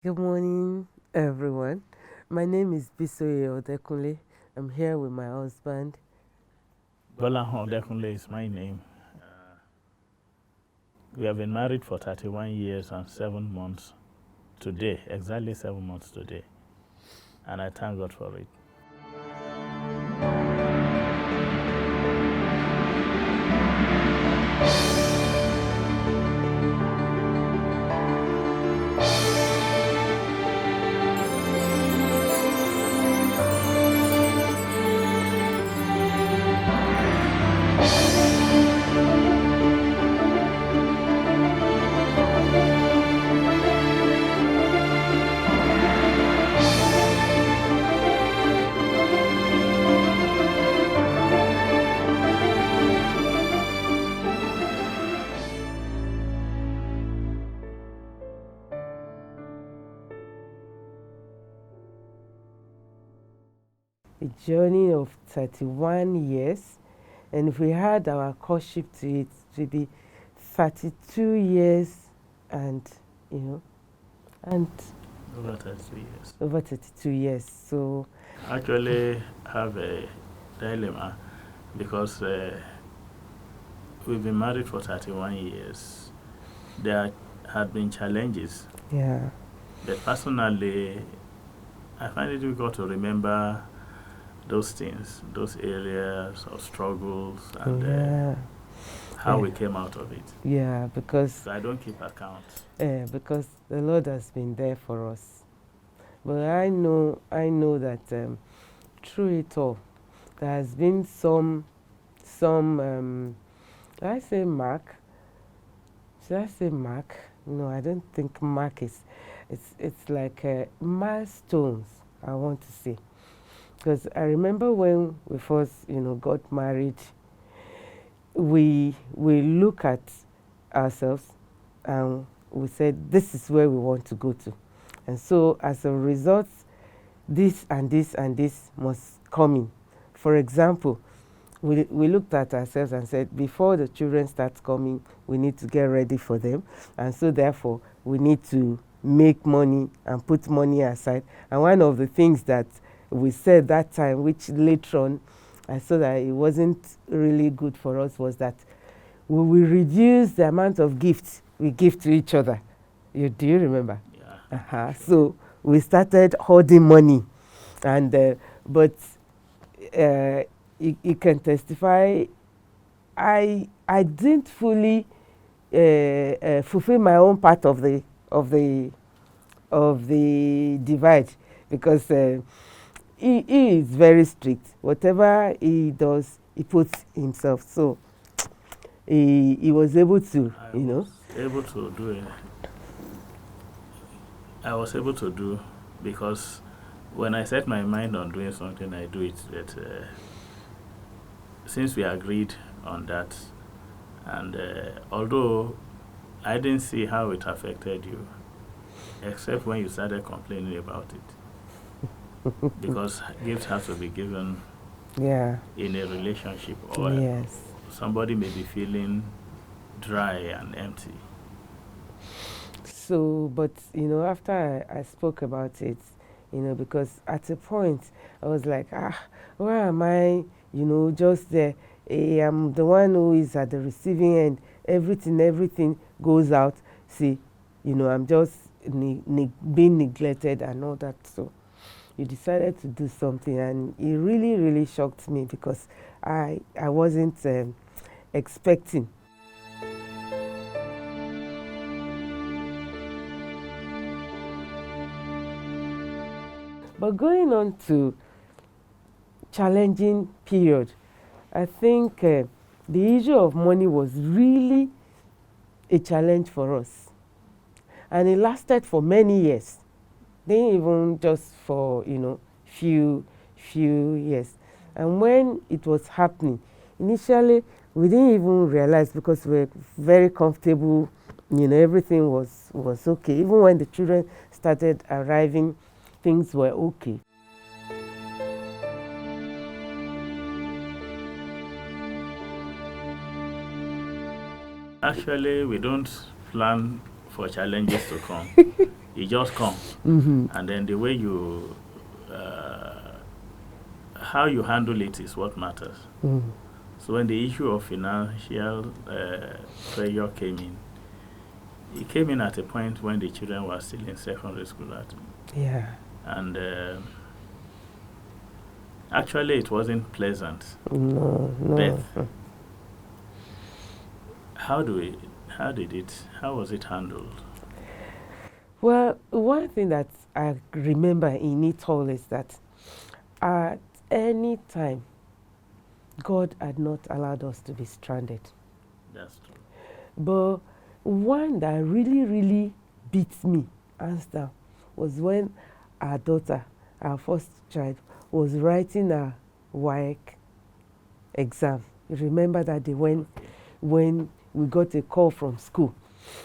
Good morning, everyone. My name is Bisoye ODEKUNLE. I'm here with my husband. ODEKUNLE'S is my name. We have been married for 31 years and 7 months today, exactly 7 months today. And I thank God for it. A journey of 31 years. And if we add our courtship to it, it will be 32 years and, and Over 32 years. over 32 years. So Actually, have a dilemma because we've been married for 31 years. There had been challenges. yeah. But personally, I find it difficult to remember those things, those areas of struggles, and how we came out of it. Yeah, because So I don't keep account. because the Lord has been there for us. But I know that through it all, there has been some did I say mark? Should I say mark? No, I don't think mark is. It's like milestones, I want to say. Because I remember when we first, got married, we look at ourselves and we said, this is where we want to go to. And so as a result, this and this and this must come in. For example, we looked at ourselves and said, before the children start coming, we need to get ready for them. And so therefore, we need to make money and put money aside. And one of the things that we said that time, which later on I saw that it wasn't really good for us, was that we will reduce the amount of gifts we give to each other. Do you remember? Yeah. So we started hoarding money. And but you can testify, I didn't fully fulfill my own part of the divide, because he is very strict. Whatever he does, he puts himself. So he was able to, able to do it. I was able to do, because when I set my mind on doing something, I do it. That since we agreed on that, and although I didn't see how it affected you, except when you started complaining about it, because gifts have to be given in a relationship, or somebody may be feeling dry and empty. So, but after I spoke about it, because at a point I was like, where am I? Just there. I'm the one who is at the receiving end. Everything goes out. See, I'm just being neglected and all that. So you decided to do something, and it really, really shocked me, because I wasn't expecting. But going on to challenging period, I think the issue of money was really a challenge for us. And it lasted for many years. Didn't even just for, few years. And when it was happening, initially we didn't even realize, because we were very comfortable, everything was okay. Even when the children started arriving, things were okay. Actually, we don't plan for challenges to come. it just come. Mm-hmm. And then the way you, how you handle it is what matters. Mm. So when the issue of financial pressure came in, it came in at a point when the children were still in secondary school. Yeah. And actually, it wasn't pleasant. No. But how was it handled? Well, one thing that I remember in it all is that at any time, God had not allowed us to be stranded. That's true. But one that really, really beat me, hands down, was when our daughter, our first child, was writing her WAEC exam. You remember that day when we got a call from school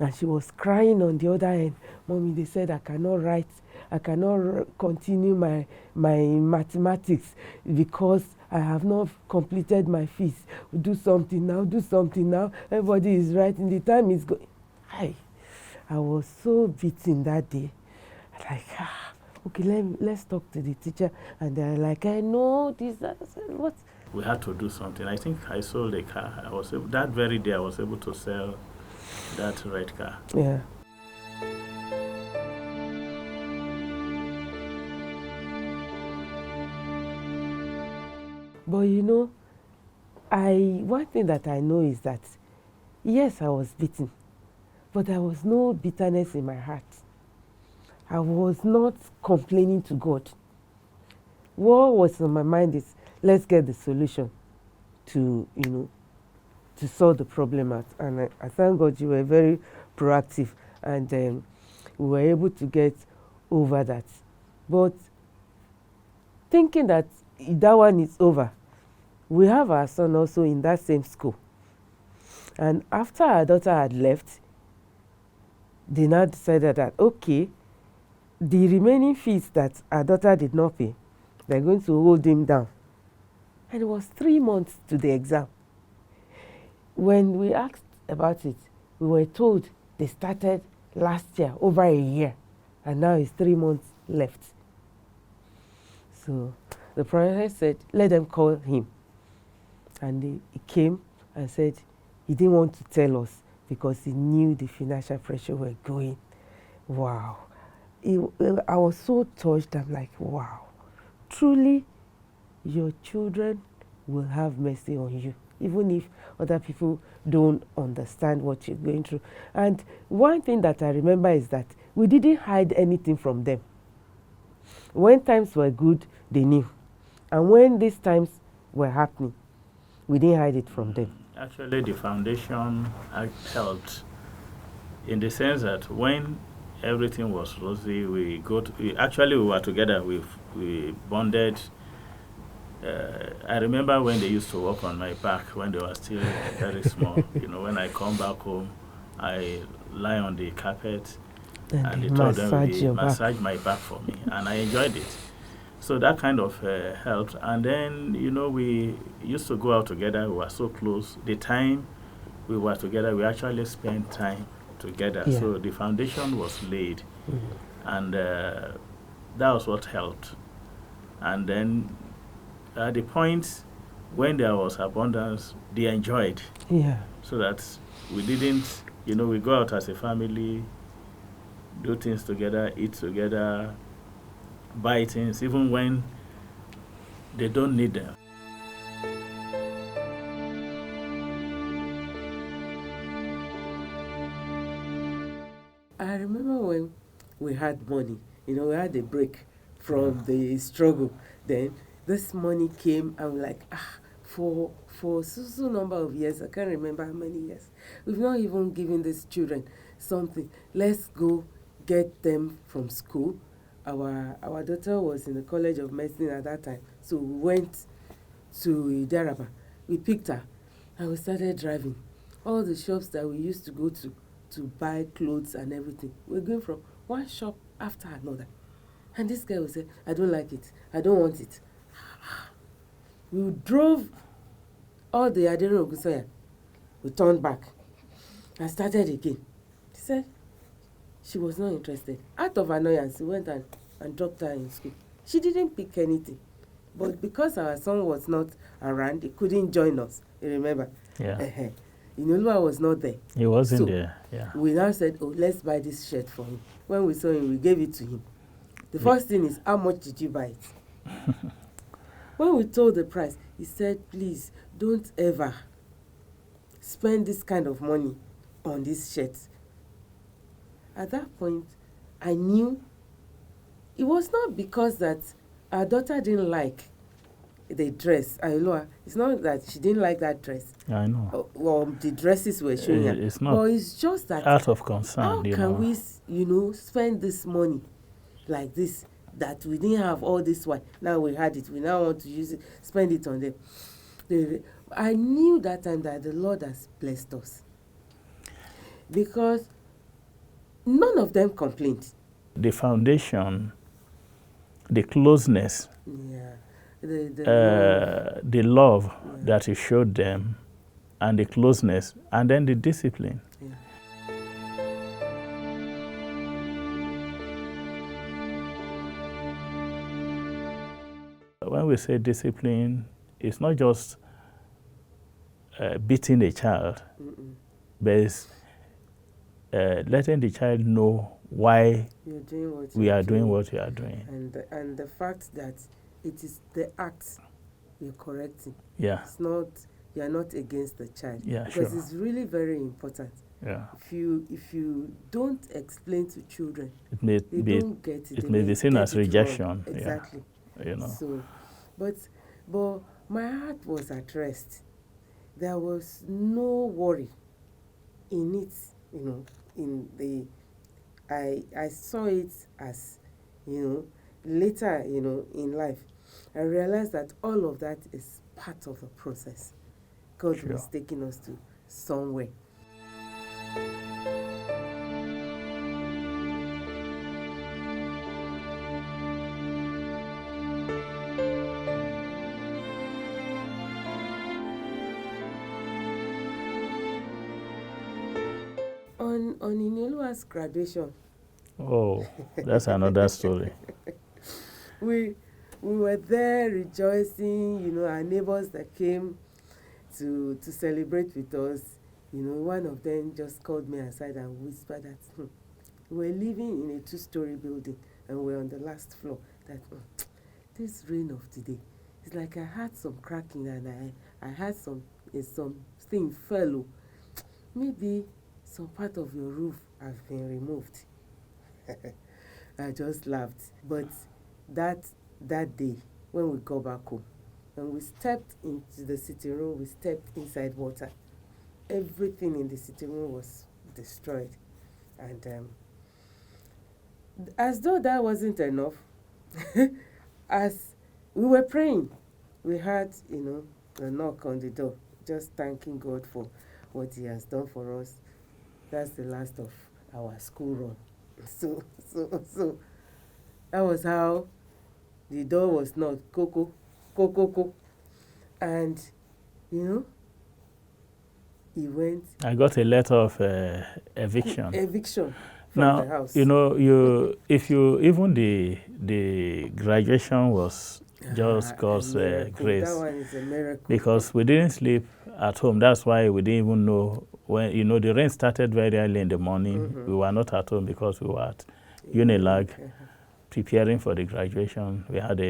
and she was crying on the other end. Mommy, they said I cannot write, I cannot continue my mathematics because I have not completed my fees. Do something now. Everybody is writing, the time is going. I was so beaten that day. Like, okay, let's talk to the teacher. And they're like, I know this, that. What? We had to do something. I think I sold a car. That very day I was able to sell that red car. Yeah. But one thing that I know is that, yes, I was beaten, but there was no bitterness in my heart. I was not complaining to God. What was on my mind is, let's get the solution to solve the problem out. And I thank God you were very proactive, and we were able to get over that. But thinking that one is over, we have our son also in that same school. And after our daughter had left, they now decided that, okay, the remaining fees that our daughter did not pay, they're going to hold him down. And it was 3 months to the exam. When we asked about it, we were told they started last year, over a year, and now it's 3 months left. So the professor said, let them call him. And he came and said he didn't want to tell us because he knew the financial pressure were going. Wow. I was so touched. I'm like, wow. Truly, your children will have mercy on you, even if other people don't understand what you're going through. And one thing that I remember is that we didn't hide anything from them. When times were good, they knew. And when these times were happening, we didn't hide it from them. Actually, the foundation helped in the sense that when everything was rosy, we were together. We bonded. I remember when they used to walk on my back when they were still very small. When I come back home, I lie on the carpet and they told them they massage my back for me, and I enjoyed it. So that kind of helped. And then, we used to go out together. We were so close. The time we were together, we actually spent time together. Yeah. So the foundation was laid. Mm-hmm. And that was what helped. And then at the point when there was abundance, they enjoyed. Yeah. So that we didn't, we go out as a family, do things together, eat together, buy things, even when they don't need them. I remember when we had money, we had a break from the struggle. Then this money came, and we're like, for so number of years, I can't remember how many years, we've not even given these children something. Let's go get them from school. Our daughter was in the College of Medicine at that time, so we went to Idaraba. We picked her, and we started driving. All the shops that we used to go to buy clothes and everything, we're going from one shop after another. And this guy would say, I don't like it, I don't want it. We drove all the Adero Ogusoya. We turned back and started again. She said, She was not interested. Out of annoyance, he went and dropped her in school. She didn't pick anything. But because our son was not around, he couldn't join us. You remember? Yeah. Inolua was not there. He wasn't So, there. Yeah. we now said, oh, let's buy this shirt for him. When we saw him, we gave it to him. The first thing is, how much did you buy it? When we told the price, he said, please, don't ever spend this kind of money on this shirt. At that point, I knew it was not because that our daughter didn't like the dress. It's not that she didn't like that dress. I know. Or the dresses were showing her. It's not. But it's just that out of concern. how can we, spend this money like this that we didn't have all this while? Now we had it. We now want to use it, spend it on them. I knew that time that the Lord has blessed us because none of them complained. The foundation, the closeness, the love that you showed them, and the closeness, and then the discipline. Yeah. When we say discipline, it's not just beating a child, but it's letting the child know why we are doing what we are doing. And the fact that it is the act you're correcting. Yeah. It's not, you're not against the child. Yeah, because sure. it's really very important. Yeah. If you don't explain to children, it may they don't get it. It may be seen as rejection. Exactly. Yeah. So, but my heart was at rest. There was no worry in it. I saw it as, later, in life, I realized that all of that is part of the process. God was taking us to somewhere. On Inolua's graduation. Oh, that's another story. We were there rejoicing, our neighbors that came to celebrate with us. One of them just called me aside and whispered that we're living in a 2-story building and we're on the last floor. That this rain of today, it's like I had some cracking and I had something fell. Maybe some part of your roof has been removed. I just laughed. But that day, when we got back home, when we stepped into the sitting room, we stepped inside water. Everything in the sitting room was destroyed. And as though that wasn't enough, as we were praying, we had, a knock on the door, just thanking God for what He has done for us. That's the last of our school run. So that was how the door was knocked, Coco, and he went. I got a letter of eviction. From the house. Even the graduation was just God's grace. That one is a miracle. Because we didn't sleep at home. That's why we didn't even know when, the rain started very early in the morning. We were not at home because we were at Unilag preparing for the graduation. We had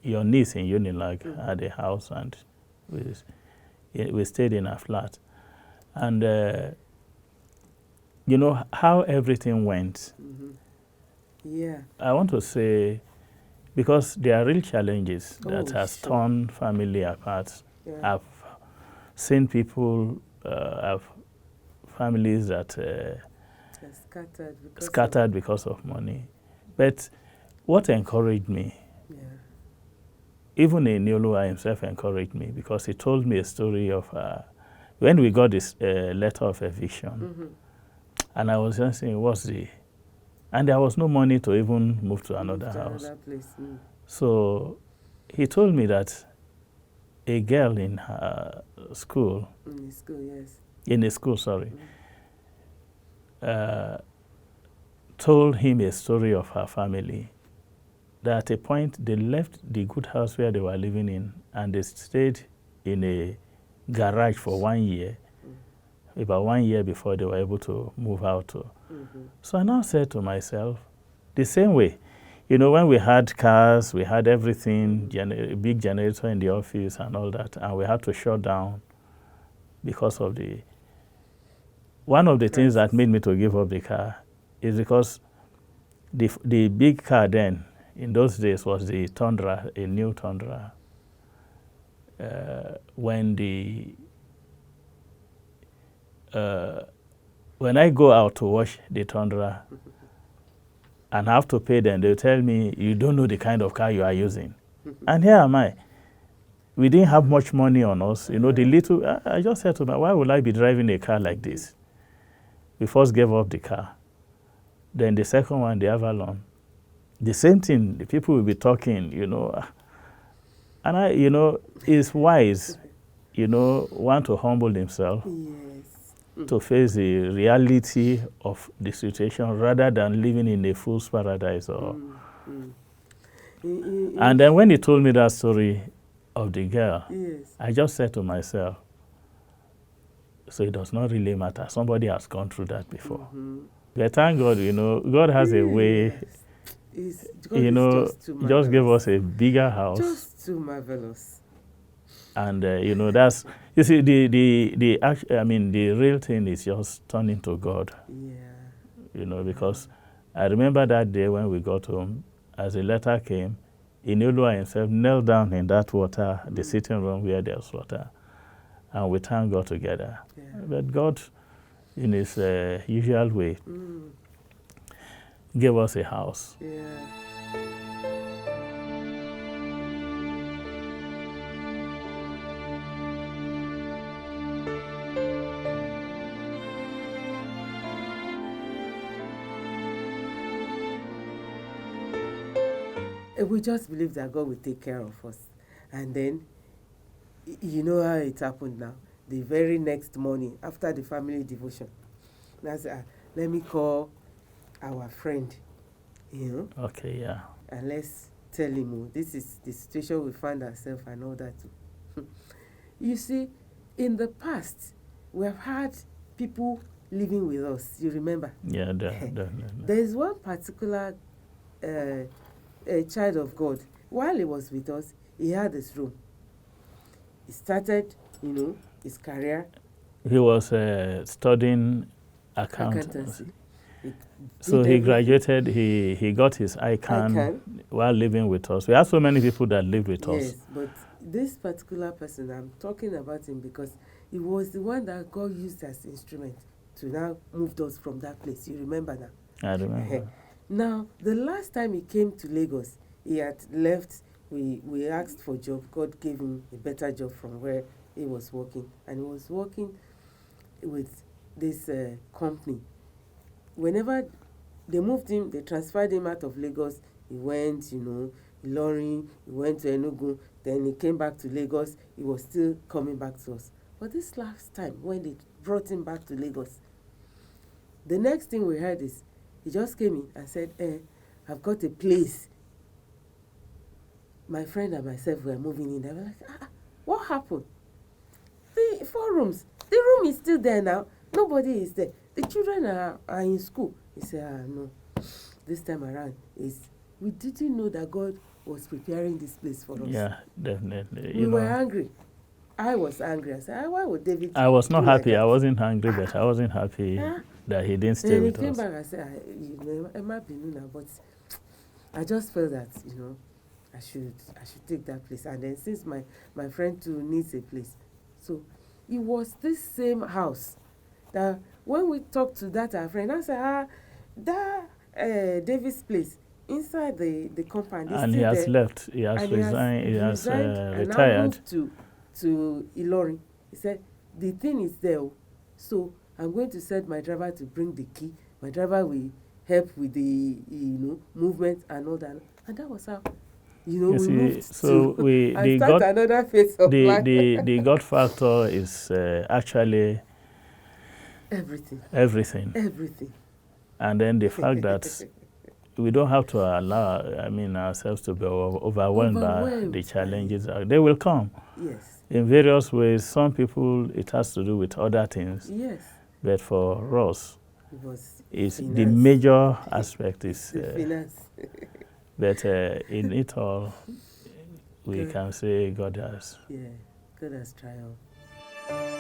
your niece in Unilag had a house, and we stayed in a flat. And how everything went. Yeah. I want to say, because there are real challenges that has torn family apart. Yeah. I've seen people, have families that scattered because of money. But what encouraged me, even Eniolua himself encouraged me, because he told me a story of when we got this letter of eviction. And I was just saying, and there was no money to even move to another house. Another place. So he told me that a girl in her school, in the school, yes. In the school, sorry, told him a story of her family. That at a point they left the good house where they were living in and they stayed in a garage for 1 year, about 1 year before they were able to move out. So I now said to myself, the same way, when we had cars, we had everything, a big generator in the office and all that, and we had to shut down because of one of the things that made me to give up the car is because the big car then, in those days, was the Tundra, a new Tundra. When I go out to wash the Tundra and have to pay them, they'll tell me, you don't know the kind of car you are using. And here am I. We didn't have much money on us. The little, I just said to them, why would I be driving a car like this? We first gave up the car. Then the second one, the Avalon. The same thing, the people will be talking, And it's wise, want to humble himself. Yes. To face the reality of the situation rather than living in a fool's paradise. And then when he told me that story of the girl, yes. I just said to myself, so it does not really matter. Somebody has gone through that before. But thank God, God has a way, just give us a bigger house. Just too marvelous. And that's, you see, the real thing is just turning to God. Yeah. Because I remember that day when we got home, as the letter came, Inulua himself knelt down in that water, the sitting room where there's water, and we thank God together. Yeah. But God, in his usual way, gave us a house. Yeah. We just believe that God will take care of us. And then, you know how it happened now. The very next morning, after the family devotion, that's let me call our friend, Okay, yeah. and let's tell him, this is the situation we find ourselves and all that. You see, in the past, we have had people living with us. You remember? Yeah, definitely. There is one particular a child of God. While he was with us, he had his room. He started, his career. He was studying accountancy. So he graduated, he got his ICANN while living with us. We have so many people that lived with us. Yes, but this particular person, I'm talking about him because he was the one that God used as instrument to now move us from that place. You remember now? I remember. Now, the last time he came to Lagos, he had left. We asked for a job. God gave him a better job from where he was working. And he was working with this company. Whenever they moved him, they transferred him out of Lagos. He went, Ilorin, he went to Enugu. Then he came back to Lagos. He was still coming back to us. But this last time, when they brought him back to Lagos, the next thing we heard is, he just came in and said, I've got a place. My friend and myself were moving in. They were like, what happened? The 4 rooms. The room is still there now. Nobody is there. The children are in school. He said, no. This time around, we didn't know that God was preparing this place for us. Yeah, definitely. We were angry. I was angry. I said, why would David? I was not happy. Like I wasn't angry, but I wasn't happy that he didn't stay with us. Then he came back and said, it might be Nuna, but I just felt that, I should take that place. And then since my friend too needs a place, so it was this same house that when we talked to that our friend, I said, that David's place inside the compound. And he has left. He has resigned. He has retired. And now moved to Ilorin. He said, the thing is there, so I'm going to send my driver to bring the key. My driver will help with the movement and all that. And that was how we moved so to we and start another phase of life. The God factor is actually everything. And then the fact that we don't have to allow, ourselves to be overwhelmed by the challenges. They will come. Yes. In various ways. Some people, it has to do with other things. Yes. But for us, it's the major aspect is finance. But in it all, we God. can say God has. Yeah, God has triumphed.